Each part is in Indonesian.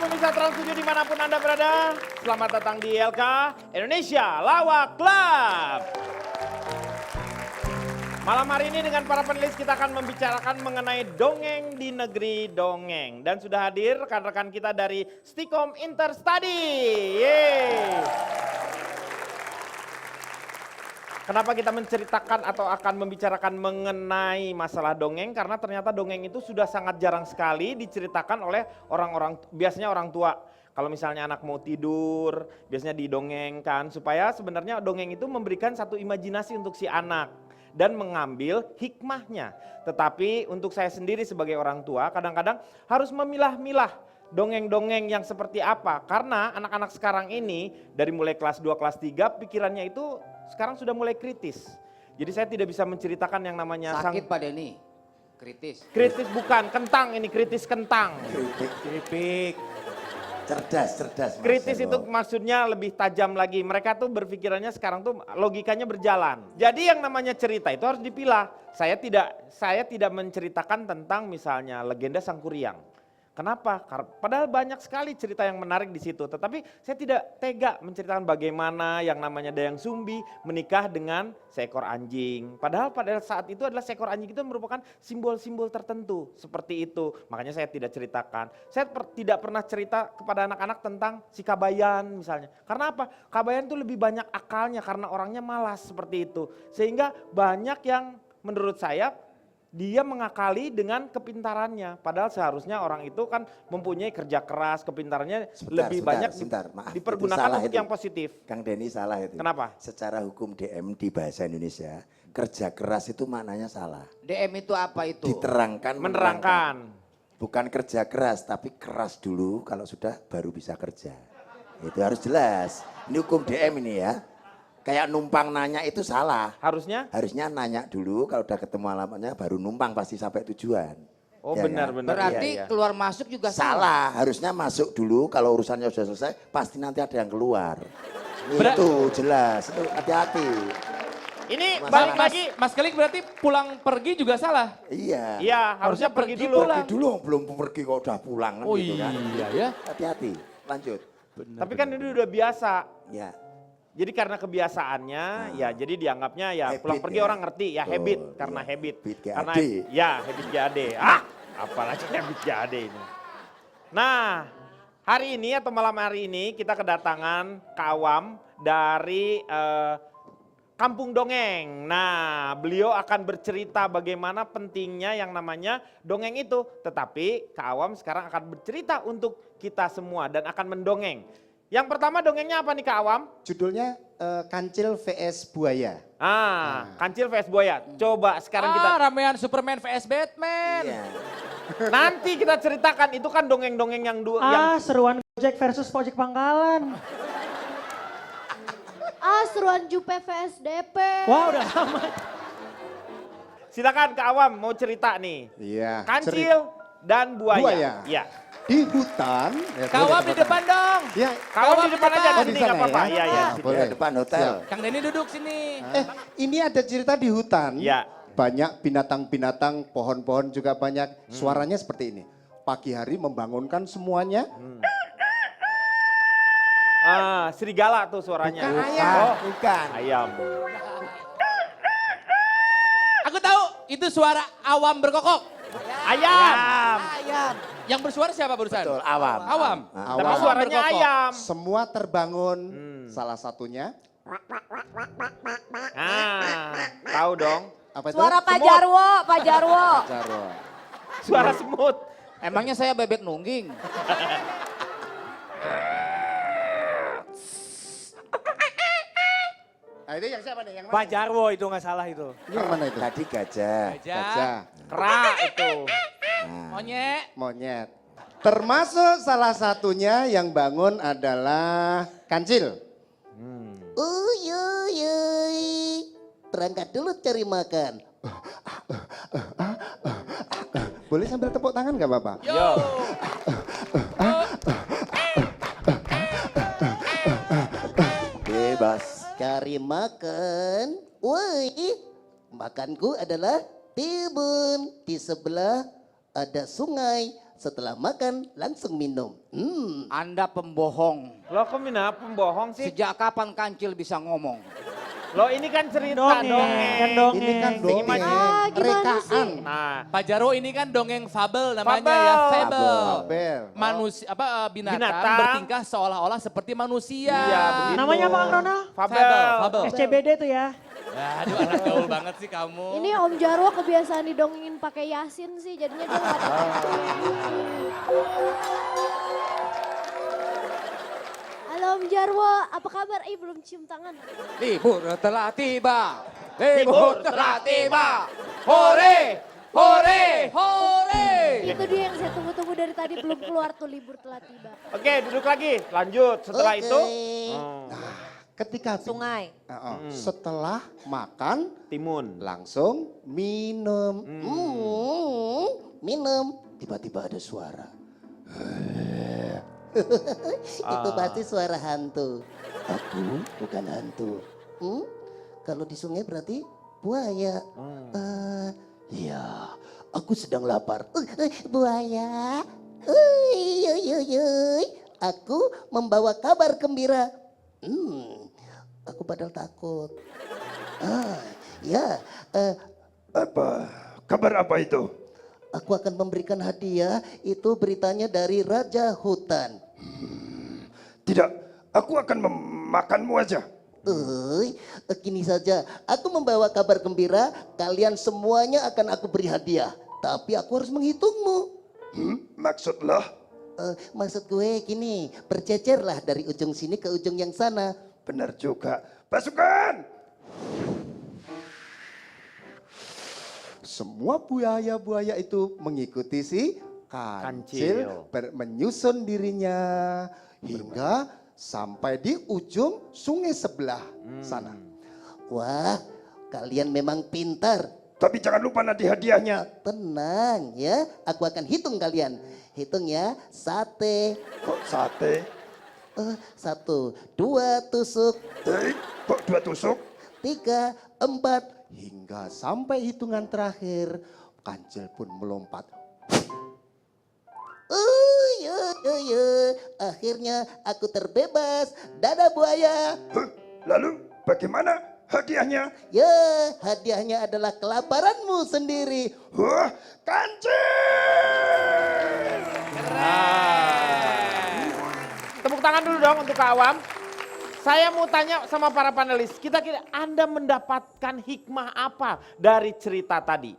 pemirsa Trans 7 dimanapun Anda berada, selamat datang di ILK Indonesia Lawak Club. Malam hari ini dengan para penulis kita akan membicarakan mengenai dongeng di negeri dongeng. Dan sudah hadir rekan-rekan kita dari Stikom Interstudy. Yeay. Kenapa kita menceritakan atau akan membicarakan mengenai masalah dongeng? Karena ternyata dongeng itu sudah sangat jarang sekali diceritakan oleh orang-orang, biasanya orang tua. Kalau misalnya anak mau tidur, biasanya didongengkan supaya sebenarnya dongeng itu memberikan satu imajinasi untuk si anak dan mengambil hikmahnya. Tetapi untuk saya sendiri sebagai orang tua kadang-kadang harus memilah-milah dongeng-dongeng yang seperti apa. Karena anak-anak sekarang ini dari mulai kelas 2, kelas 3 pikirannya itu sekarang sudah mulai kritis. Jadi saya tidak bisa menceritakan yang namanya sakit Pak Denny, kritis. Kritis bukan, kentang ini kritis kentang. Keripik. Cerdas. Kritis itu maksudnya lebih tajam lagi. Mereka tuh berpikirannya sekarang tuh logikanya berjalan. Jadi yang namanya cerita itu harus dipilah. Saya tidak menceritakan tentang misalnya legenda Sangkuriang. Kenapa? Padahal banyak sekali cerita yang menarik di situ. Tetapi saya tidak tega menceritakan bagaimana yang namanya Dayang Sumbi menikah dengan seekor anjing. Padahal pada saat itu adalah seekor anjing itu merupakan simbol-simbol tertentu. Seperti itu. Makanya saya tidak ceritakan. Saya tidak pernah cerita kepada anak-anak tentang si Kabayan misalnya. Karena apa? Kabayan itu lebih banyak akalnya karena orangnya malas seperti itu. Sehingga banyak yang menurut saya dia mengakali dengan kepintarannya. Padahal seharusnya orang itu kan mempunyai kerja keras, kepintarannya lebih banyak dipergunakan untuk yang positif. Kang Denny salah itu. Kenapa? Secara hukum DM di bahasa Indonesia, kerja keras itu maknanya salah. DM itu apa itu? Diterangkan, Menerangkan. Bukan kerja keras, tapi keras dulu kalau sudah baru bisa kerja. Itu harus jelas. Ini hukum DM ini ya. Kayak numpang nanya itu salah. Harusnya nanya dulu kalau udah ketemu alamatnya baru numpang pasti sampai tujuan. Oh Ya benar-benar. Berarti iya. keluar masuk juga Salah, harusnya masuk dulu kalau urusannya sudah selesai pasti nanti ada yang keluar. Itu jelas, itu hati-hati. Ini Masalah. balik lagi. Mas Kelik berarti pulang pergi juga salah? Iya. Iya harusnya pergi dulu. Pergi dulu, belum pergi kok udah pulang kan Oh gitu kan. iya ya. Hati-hati, lanjut. Tapi kan ini udah biasa. Ya. Jadi karena kebiasaannya ya jadi dianggapnya ya Habit pulang pergi ya. orang ngerti ya Betul, habit karena iya. habit. Habit GAD. Karena ya habit GAD. Apalagi habit GAD ini. Nah, hari ini atau malam hari ini kita kedatangan Kawam dari Kampung Dongeng. Nah, beliau akan bercerita bagaimana pentingnya yang namanya dongeng itu. Tetapi Kak Awam sekarang akan bercerita untuk kita semua dan akan mendongeng. Yang pertama dongengnya apa nih Kak Awam? Judulnya Kancil vs Buaya. Kancil vs Buaya. Coba sekarang kita Ramean Superman vs Batman. Iya. nanti kita ceritakan itu kan dongeng-dongeng yang yang Seruan Gojek versus Pojek Pangkalan. Seruan Jupe vs DP. Wah udah lama. silakan Kak Awam mau cerita nih. Iya. Kancil dan buaya. Buaya. Iya. Di hutan. Kawam di depan dong. Ya, Kak Awam di depan aja Oh, di di sini sana nggak apa-apa. ya? Iya iya. Boleh. Depan hotel. Kang Denny duduk sini. ini ada cerita di hutan. Iya. Banyak binatang-binatang, pohon-pohon juga banyak. Suaranya seperti ini. Pagi hari membangunkan semuanya. Serigala tuh suaranya. Bukan ayam. Oh, Bukan. ayam. Aku tahu itu suara awam berkokok. Ayam. Yang bersuara siapa barusan? Betul, awam. Awam. Tapi Awam. suaranya berkokok. ayam. Semua terbangun. Salah satunya. Tahu dong. Apa itu? Suara Pak Semut. Jarwo, Pak Jarwo. Jarwo. Suara semut. Emangnya saya bebek nungging? Nah, itu yang siapa nih? Yang mana? Pak Jarwo itu nggak salah itu. Ini yang mana itu? Tadi gajah. Gajah. Kera itu. Monyet. Monyet. Termasuk salah satunya yang bangun adalah kancil. Uyuy, berangkat dulu cari makan. Boleh sambil tepuk tangan gak Bapak? Yo. Bebas. Cari makan. Woi, makanku adalah timun. Di sebelah ada sungai. setelah makan langsung minum. Anda pembohong. Lo kok pembohong sih? Sejak kapan kancil bisa ngomong? Lo ini kan cerita Dongeng, dongeng. kan dongeng. Ini kan dongeng, Ah, gimana sih? rekaan. Nah, Pak Jarwo ini kan dongeng fabel namanya Fabel. ya, fable. Fabel. Manusia binatang, Binatang. bertingkah seolah-olah seperti manusia. Iya, begitu. Namanya apa, Kang Ronald? Fabel. Fabel. SCBD tuh ya. Aduh, anak gaul banget sih kamu. Ini Om Jarwo kebiasaan didongengin pakai Yasin sih, jadinya dia nggak ada. Halo Om Jarwo, apa kabar? Belum cium tangan. Libur telah tiba. Libur telah tiba. Hore, hore, hore. Itu dia yang saya tunggu-tunggu dari tadi, belum keluar tuh, libur telah tiba. Oke, duduk lagi. Lanjut. Setelah Oke. itu, Ketika Sungai. setelah makan timun. langsung minum. Minum. Tiba-tiba ada suara. Itu pasti suara hantu. Aku bukan hantu. Kalau di sungai berarti buaya. Ya, aku sedang lapar. Buaya. Uy, uy, uy, uy. Aku membawa kabar gembira. Aku padahal takut. Ya. Apa? Kabar apa itu? Aku akan memberikan hadiah. Itu beritanya dari Raja Hutan. Tidak, aku akan memakanmu aja. Gini saja. Aku membawa kabar gembira. Kalian semuanya akan aku beri hadiah. Tapi aku harus menghitungmu. Maksudlah? Maksud gue gini. Bercecerlah dari ujung sini ke ujung yang sana. Benar juga. Pasukan! Semua buaya-buaya itu mengikuti si kancil, Kancil. menyusun dirinya hingga sampai di ujung sungai sebelah sana. Wah, kalian memang pintar. Tapi jangan lupa nanti hadiahnya. Tenang ya. Aku akan hitung kalian. Hitung ya. Sate. Kok sate? 1, 2 tusuk. Kok 2 tusuk? 3, 4. Hingga sampai hitungan terakhir, kancil pun melompat. Akhirnya aku terbebas. Dadah buaya. Lalu bagaimana hadiahnya? Ya, hadiahnya adalah kelaparanmu sendiri. Wah, kancil! Tepuk tangan dulu dong untuk Kak Awam. Saya mau tanya sama para panelis, kira-kira Anda mendapatkan hikmah apa dari cerita tadi?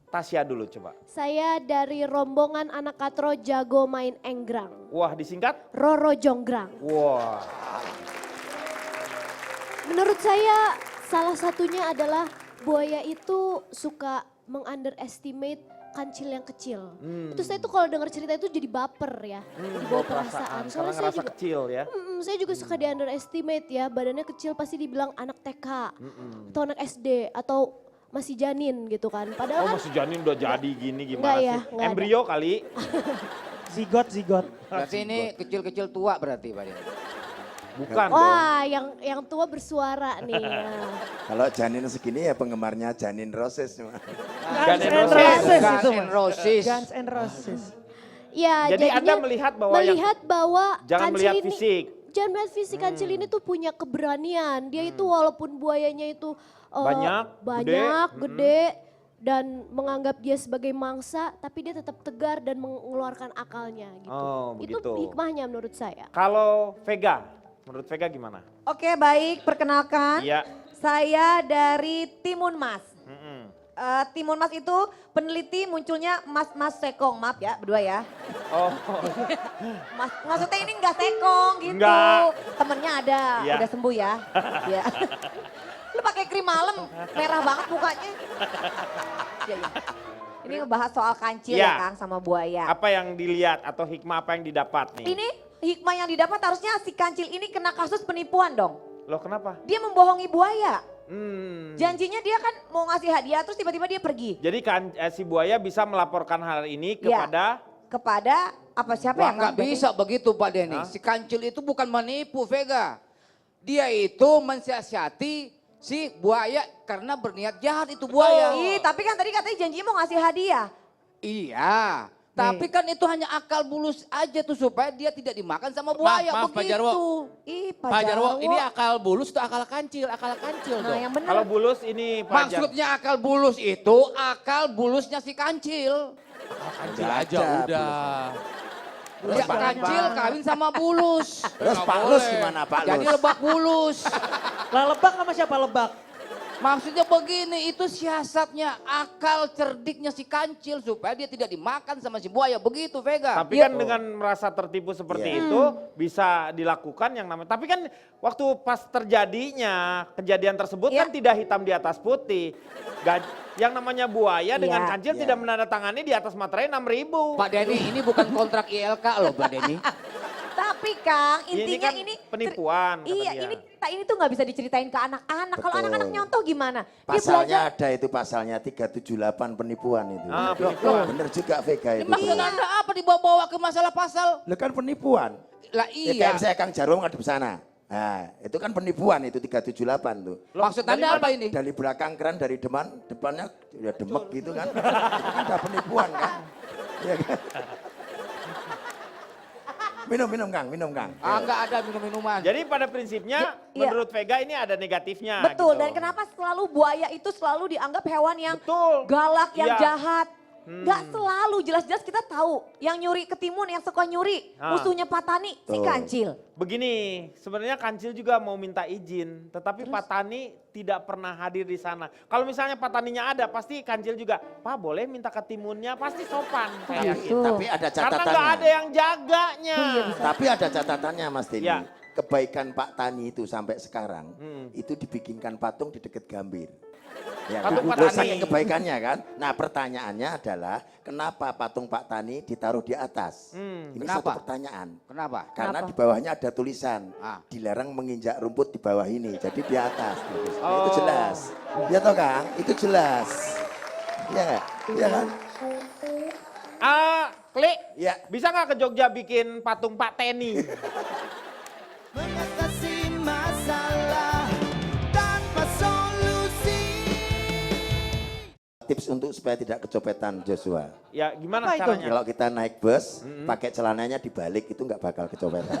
Tasya dulu coba. Saya dari rombongan anak katro jago main enggrang. Wah, disingkat? Roro Jonggrang. Wah. Menurut saya salah satunya adalah buaya itu suka mengunderestimate kancil yang kecil. Itu saya tuh kalau dengar cerita itu jadi baper ya, dibawa perasaan. Karena Soalnya saya ngerasa juga, kecil ya. saya juga suka di underestimate ya, badannya kecil pasti dibilang anak TK atau anak SD atau masih janin gitu kan. Padahal Oh, kan masih janin udah jadi gini gimana Enggak sih? ya, enggak ada. Embrio kali. Zigot. Berarti ini kecil-kecil tua berarti Pak Denny. Bukan dong. wah yang tua bersuara nih. Ya. Kalau janin segini ya penggemarnya Janin Roses. Guns Guns N' N' Roses Roses. Guns itu N' Mas. Roses. Guns N' Roses. Ya, Jadi Anda jadinya melihat bahwa jangan kancil melihat ini, fisik. Jangan melihat fisik kancil ini tuh punya keberanian. Dia itu walaupun buayanya itu Banyak, gede, dan menganggap dia sebagai mangsa, tapi dia tetap tegar dan mengeluarkan akalnya gitu. Oh, Itu begitu. hikmahnya menurut saya. Kalau Vega, menurut Vega gimana? Oke baik, perkenalkan Iya. saya dari Timun Mas. Mm-mm. Timun Mas itu peneliti munculnya Mas Sekong, maaf ya berdua ya. Oh, Mas, maksudnya ini enggak Sekong gitu, Enggak. temennya ada, Iya. udah sembuh ya. Ya. Lu pakai krim malam, merah banget mukanya. Ya, ya. Ini ngebahas soal kancil Iya. ya Kang sama buaya. apa yang dilihat atau hikmah apa yang didapat nih? Ini hikmah yang didapat harusnya si kancil ini kena kasus penipuan dong. Loh kenapa? Dia membohongi buaya. Hmm. Janjinya dia kan mau ngasih hadiah terus tiba-tiba dia pergi. Jadi kan si buaya bisa melaporkan hal ini Iya. kepada Kepada siapa Wah yang nggak bisa begitu Pak Denny. Hah? Si kancil itu bukan menipu Vega. Dia itu mensiasati si buaya karena berniat jahat itu buaya. Ih, tapi kan tadi katanya janjinya mau ngasih hadiah. Iya, Tapi kan itu hanya akal bulus aja tuh supaya dia tidak dimakan sama buaya maaf, Pak begitu. Jarwo. Ih, Pak Jarwo, ini akal bulus atau akal kancil? Akal kancil Nah, dong. yang benar. Kalau bulus ini Pak Jan. Maksudnya akal bulus itu akal bulusnya si kancil. Kancil Nggak aja ada, udah. Ya, kancil kawin sama bulus. Terus Nggak Pak Lus boleh. gimana Pak Jadi Lus? lebak bulus. Lah lebak sama siapa lebak? Maksudnya begini, itu siasatnya akal cerdiknya si kancil supaya dia tidak dimakan sama si buaya. Begitu Vega. Tapi kan dengan merasa tertipu seperti Iya. itu bisa dilakukan yang namanya. Tapi kan waktu pas terjadinya kejadian tersebut Iya. kan tidak hitam di atas putih. Yang namanya buaya dengan Iya. kancil Iya. tidak menandatangani di atas materai 6.000. Pak Denny, ini bukan kontrak ILK loh Pak Denny. Tapi Kang, Ini intinya kan ini penipuan, kata Iya, dia. ini cerita ini tuh nggak bisa diceritain ke anak-anak. Kalau Betul. anak-anak nyontoh gimana? Dia Pasalnya belajar- ada itu pasalnya 378 penipuan itu. Ah, penipuan. Bener juga Vega Ini itu. maksud Anda apa dibawa-bawa ke masalah pasal? Lah kan penipuan. Lah Ya, iya. kayak saya Kang Jarwo ngadep sana. Nah, itu kan penipuan itu 378 tuh. Maksud Anda apa ini? Dari belakang keren, dari depannya ya demek gitu kan. Itu kan udah penipuan kan. Iya kan? Minum Kang, minum Kang. Enggak ada minum-minuman. Jadi pada prinsipnya Iya. menurut Vega ini ada negatifnya. Betul, gitu. dan kenapa selalu buaya itu selalu dianggap hewan yang Betul. galak, yang Iya. jahat. Nggak selalu, jelas-jelas kita tahu. Yang nyuri ketimun, yang suka nyuri. Ah. Musuhnya Pak Tani, si Tuh. kancil. Begini, sebenarnya kancil juga mau minta izin, tetapi Pak Tani tidak pernah hadir di sana. Kalau misalnya Pak Taninya ada, pasti kancil juga, Pak boleh minta ketimunnya, pasti sopan. Saya yakin. Tapi ada Karena nggak catatannya. ada yang jaganya. Tapi ada catatannya Mas Denny. Ya. Kebaikan Pak Tani itu sampai sekarang itu dibikinkan patung di dekat Gambir. Ya, Patung kan? Pak Loh, Tani. saking kebaikannya kan. Nah pertanyaannya adalah kenapa patung Pak Tani ditaruh di atas? Ini Kenapa? satu pertanyaan. Kenapa? Karena di bawahnya ada tulisan Ah. dilarang menginjak rumput di bawah ini, jadi di atas. Nah, Oh. itu jelas. Ya toh Kang, itu jelas. Iya nggak? Iya kan? Klik, Ya. bisa nggak ke Jogja bikin patung Pak Teni? Mengatasi masalah tanpa solusi. Tips untuk supaya tidak kecopetan Joshua. Ya gimana Apa itu? caranya? Kalau kita naik bus, pakai celananya dibalik itu nggak bakal kecopetan.